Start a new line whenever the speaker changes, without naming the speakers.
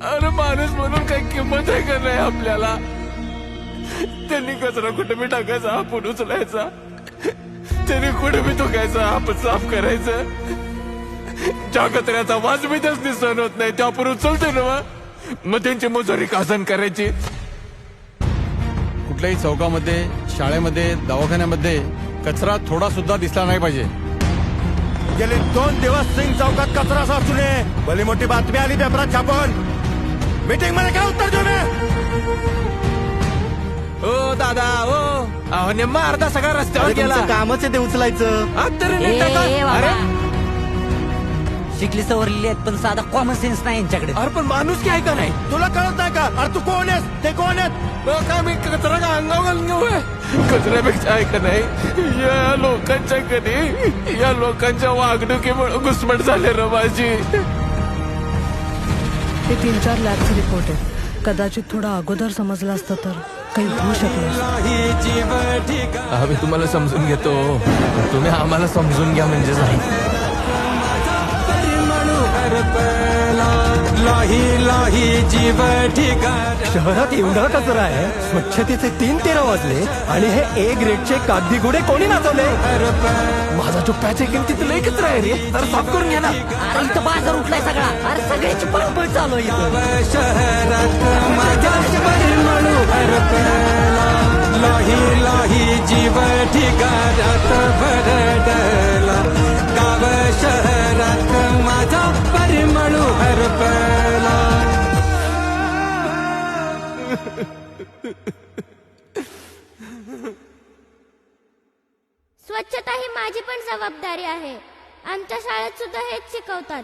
अरे माणूस म्हणून काही किंमत आहे का नाही आपल्याला? त्यांनी कचरा कुठे बी टाकायचा, आपण उचलायचा. त्यांनी कुठे बी थुकायचा, आपण साफ करायचं. ज्या कचऱ्याचा वास बी त्याच सहन होत नाही ते आपण उचलतो ना, मग त्यांची मजुरी कासन करायची.
कुठल्याही चौकामध्ये, शाळेमध्ये, दवाखान्यामध्ये कचरा थोडा सुद्धा दिसला नाही पाहिजे.
गेले 2 दिवस सिंग चौकात कचरा साचू नये. भली मोठी बातमी आली पेपरात छापून. मीटिंग मध्ये काय उत्तर देऊ नये?
ओ दादा ओ, अहो नेमका अर्धा सगळा रस्त्यावर गेला.
कामच आहे ते उचलायचं.
अरे
शिकली सवरलेली आहेत पण साधा कॉमन सेन्स नाही यांच्याकडे.
अरे पण माणूस काय का नाही?
तुला कळत नाही का? अरे तू कोण आहेस? ते कोण आहेत?
काय मी कचरा का अंगावर घालून घेऊ? कचऱ्यापेक्षा आहे का नाही, या लोकांच्या कधी या लोकांच्या वागणुकीमुळे घुसमट झाले रे माझी.
हे 3-4 लॅबचे रिपोर्ट आहेत. कदाचित थोडा अगोदर समजलं असतं तर काही होऊ शकलं.
आम्ही तुम्हाला समजून घेतो, तुम्ही आम्हाला समजून घ्या म्हणजे झालं.
शहरात एवढा कचरा आहे, स्वच्छतेचे 3-13 वाजले आणि हे A ग्रेडचे कागदी घोडे कोणी नाचवले?
माझा जो पॅच आहे किमतीत लय कचरा आहे रे, तर साफ करून घ्या ना.
अरे इथं बाजार उठलाय सगळा. अरे सगळ्याची पळपळ चालू आहे इथं.
जीव ठिकाणात भरडला, गाव शहरात माझा परिमळू हरपला.
स्वच्छता ही माझी पण जबाबदारी आहे. आमच्या शाळेत सुद्धा हेच शिकवतात.